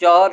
4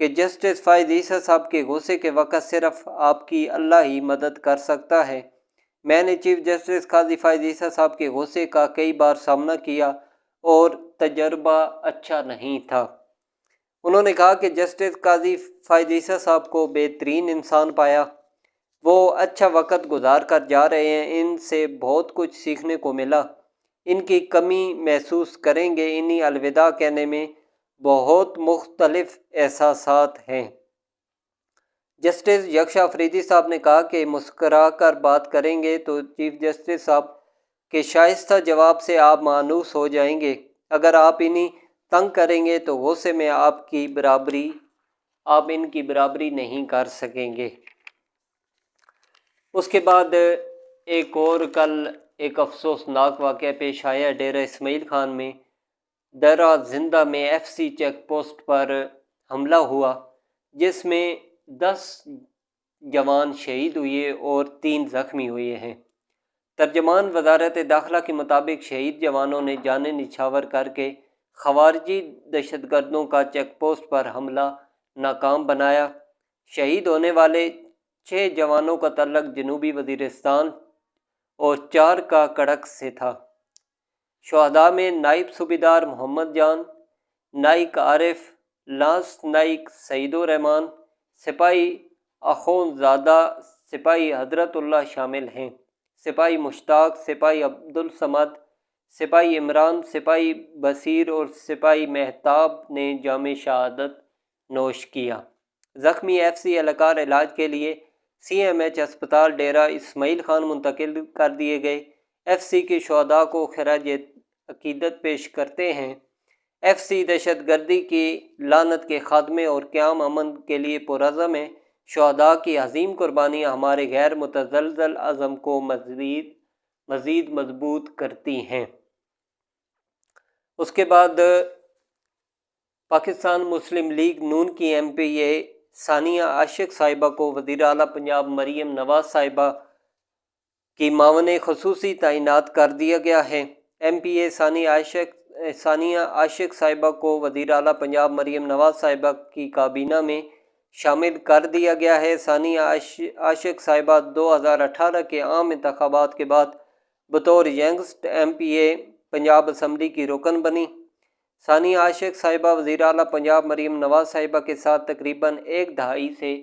کہ جسٹس فائز عیسیٰ صاحب کے غصے کے وقت صرف آپ کی اللہ ہی مدد کر سکتا ہے۔ میں نے چیف جسٹس قاضی فائز عیسیٰ صاحب کے غصے کا کئی بار سامنا کیا اور تجربہ اچھا نہیں تھا۔ انہوں نے کہا کہ جسٹس قاضی فائز عیسیٰ صاحب کو بہترین انسان پایا، وہ اچھا وقت گزار کر جا رہے ہیں، ان سے بہت کچھ سیکھنے کو ملا، ان کی کمی محسوس کریں گے، انہیں الوداع کہنے میں بہت مختلف احساسات ہیں۔ جسٹس یکشا افریدی صاحب نے کہا کہ مسکرا کر بات کریں گے تو چیف جسٹس صاحب کے شائستہ جواب سے آپ مانوس ہو جائیں گے، اگر آپ انہیں تنگ کریں گے تو غصے میں آپ ان کی برابری نہیں کر سکیں گے۔ اس کے بعد ایک اور کل ایک افسوسناک واقعہ پیش آیا۔ ڈیرہ اسماعیل خان میں درہ زندہ میں ایف سی چیک پوسٹ پر حملہ ہوا، جس میں 10 جوان شہید ہوئے اور 3 زخمی ہوئے ہیں۔ ترجمان وزارت داخلہ کے مطابق شہید جوانوں نے جانیں نچھاور کر کے خوارجی دہشت گردوں کا چیک پوسٹ پر حملہ ناکام بنایا۔ شہید ہونے والے 6 جوانوں کا تعلق جنوبی وزیرستان اور 4 کا کڑک سے تھا۔ شہداء میں نائب صوبیدار محمد جان، نائک عارف، لانس نائک سعید الرحمان، سپاہی اخونزادہ، سپاہی حضرت اللہ شامل ہیں۔ سپاہی مشتاق، سپاہی عبدالصمد، سپاہی عمران، سپاہی بصیر اور سپاہی مہتاب نے جام شہادت نوش کیا۔ زخمی ایف سی اہلکار علاج کے لیے سی ایم ایچ ہسپتال ڈیرہ اسماعیل خان منتقل کر دیے گئے۔ ایف سی کے شہداء کو خراج عقیدت پیش کرتے ہیں۔ ایف سی دہشت گردی کی لعنت کے خاتمے اور قیام امن کے لیے پرعزم ہے۔ شہداء کی عظیم قربانیاں ہمارے غیر متزلزل عزم کو مزید مضبوط کرتی ہیں۔ اس کے بعد پاکستان مسلم لیگ نون کی ایم پی اے ثانیہ عاشق صاحبہ کو وزیر اعلیٰ پنجاب مریم نواز صاحبہ کی معاون خصوصی تعینات کر دیا گیا ہے۔ ایم پی اے ثانیہ عاشق صاحبہ کو وزیر اعلیٰ پنجاب مریم نواز صاحبہ کی کابینہ میں شامل کر دیا گیا ہے۔ ثانیہ عاشق صاحبہ 2018 کے عام انتخابات کے بعد بطور ینگسٹ ایم پی اے پنجاب اسمبلی کی رکن بنی۔ ثانیہ عاشق صاحبہ وزیر اعلیٰ پنجاب مریم نواز صاحبہ کے ساتھ تقریباً 1 دہائی سے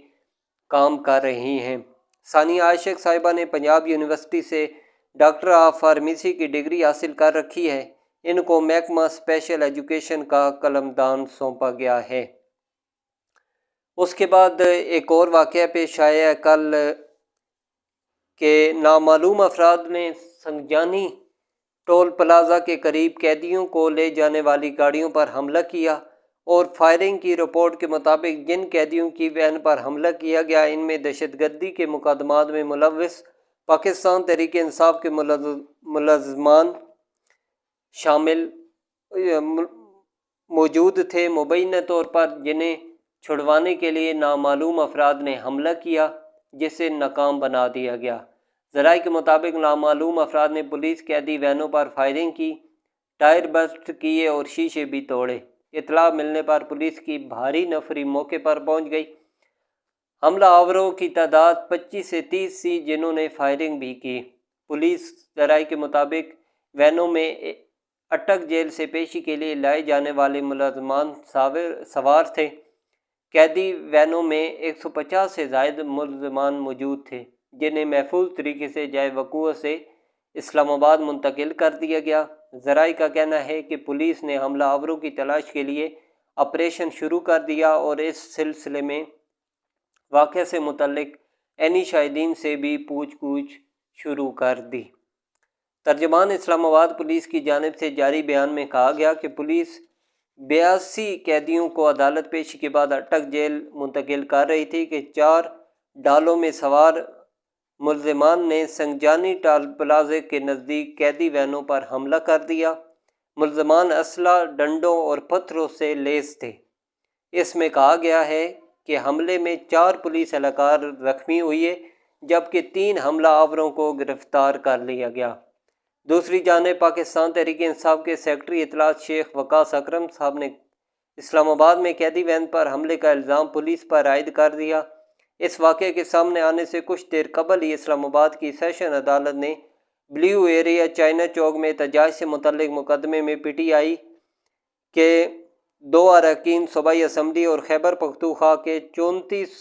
کام کر رہی ہیں۔ ثانیہ عاشق صاحبہ نے پنجاب یونیورسٹی سے ڈاکٹر آف فارمیسی کی ڈگری حاصل کر رکھی ہے۔ ان کو محکمہ اسپیشل ایجوکیشن کا قلمدان سونپا گیا ہے۔ اس کے بعد ایک اور واقعہ پیش آیا ہے کل کہ نامعلوم افراد نے سنگجانی ٹول پلازہ کے قریب قیدیوں کو لے جانے والی گاڑیوں پر حملہ کیا اور فائرنگ کی رپورٹ کے مطابق جن قیدیوں کی وین پر حملہ کیا گیا ان میں دہشت گردی کے مقدمات میں ملوث پاکستان تحریک انصاف کے ملزمان شامل موجود تھے، مبینہ طور پر جنہیں چھڑوانے کے لیے نامعلوم افراد نے حملہ کیا جسے ناکام بنا دیا گیا۔ ذرائع کے مطابق نامعلوم افراد نے پولیس قیدی وینوں پر فائرنگ کی، ٹائر بسٹ کیے اور شیشے بھی توڑے۔ اطلاع ملنے پر پولیس کی بھاری نفری موقع پر پہنچ گئی۔ حملہ آوروں کی تعداد 25 سے 30 تھی جنہوں نے فائرنگ بھی کی۔ پولیس ذرائع کے مطابق وینوں میں اٹک جیل سے پیشی کے لیے لائے جانے والے ملزمان سوار تھے۔ قیدی وینوں میں 150 سے زائد ملزمان موجود تھے جنہیں محفوظ طریقے سے جائے وقوع سے اسلام آباد منتقل کر دیا گیا۔ ذرائع کا کہنا ہے کہ پولیس نے حملہ آوروں کی تلاش کے لیے آپریشن شروع کر دیا اور اس سلسلے میں واقعے سے متعلق عینی شاہدین سے بھی پوچھ گچھ شروع کر دی۔ ترجمان اسلام آباد پولیس کی جانب سے جاری بیان میں کہا گیا کہ پولیس 82 قیدیوں کو عدالت پیشی کے بعد اٹک جیل منتقل کر رہی تھی کہ 4 ڈالوں میں سوار ملزمان نے سنگجانی ٹول پلازے کے نزدیک قیدی وینوں پر حملہ کر دیا۔ ملزمان اسلحہ، ڈنڈوں اور پتھروں سے لیس تھے۔ اس میں کہا گیا ہے کہ حملے میں 4 پولیس اہلکار زخمی ہوئے جبکہ 3 حملہ آوروں کو گرفتار کر لیا گیا۔ دوسری جانب پاکستان تحریک انصاف کے سیکرٹری اطلاعات شیخ وقاص اکرم صاحب نے اسلام آباد میں قیدی وین پر حملے کا الزام پولیس پر عائد کر دیا۔ اس واقعے کے سامنے آنے سے کچھ دیر قبل ہی اسلام آباد کی سیشن عدالت نے بلیو ایریا چائنا چوک میں احتجاج سے متعلق مقدمے میں پی ٹی آئی کے 2 اراکین صوبائی اسمبلی اور خیبر پختونخوا کے 34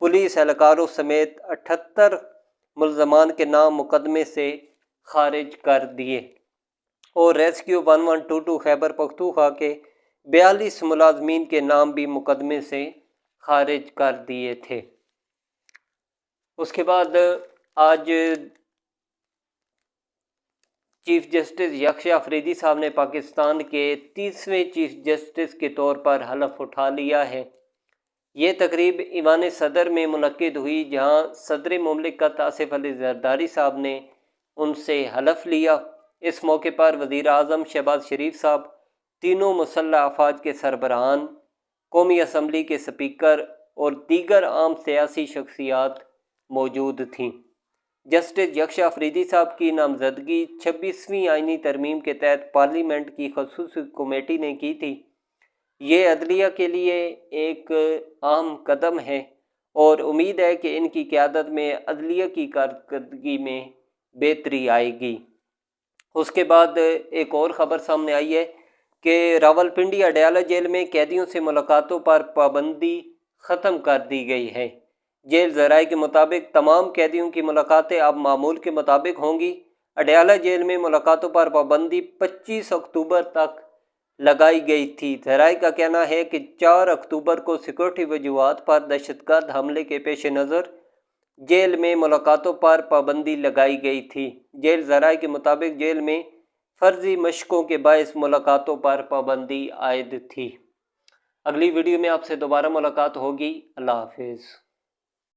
پولیس اہلکاروں سمیت 78 ملزمان کے نام مقدمے سے خارج کر دیے اور ریسکیو 1122 خیبر پختونخوا کے 42 ملازمین کے نام بھی مقدمے سے خارج کر دیے تھے۔ اس کے بعد آج چیف جسٹس یکشا افریدی صاحب نے پاکستان کے 30ویں چیف جسٹس کے طور پر حلف اٹھا لیا ہے۔ یہ تقریب ایوان صدر میں منعقد ہوئی جہاں صدر مملکت آصف علی زرداری صاحب نے ان سے حلف لیا۔ اس موقع پر وزیر اعظم شہباز شریف صاحب، تینوں مسلح افواج کے سربراہان، قومی اسمبلی کے اسپیکر اور دیگر عام سیاسی شخصیات موجود تھیں۔ جسٹس یکشا افریدی صاحب کی نامزدگی 26ویں آئینی ترمیم کے تحت پارلیمنٹ کی خصوصی کمیٹی نے کی تھی۔ یہ عدلیہ کے لیے ایک اہم قدم ہے اور امید ہے کہ ان کی قیادت میں عدلیہ کی کارکردگی میں بہتری آئے گی۔ اس کے بعد ایک اور خبر سامنے آئی ہے کہ راولپنڈی اڈیالہ جیل میں قیدیوں سے ملاقاتوں پر پابندی ختم کر دی گئی ہے۔ جیل ذرائع کے مطابق تمام قیدیوں کی ملاقاتیں اب معمول کے مطابق ہوں گی۔ اڈیالہ جیل میں ملاقاتوں پر پابندی 25 اکتوبر تک لگائی گئی تھی۔ ذرائع کا کہنا ہے کہ 4 اکتوبر کو سیکورٹی وجوہات پر دہشت گرد حملے کے پیش نظر جیل میں ملاقاتوں پر پابندی لگائی گئی تھی۔ جیل ذرائع کے مطابق جیل میں فرضی مشقوں کے باعث ملاقاتوں پر پابندی عائد تھی۔ اگلی ویڈیو میں آپ سے دوبارہ ملاقات ہوگی۔ اللہ حافظ۔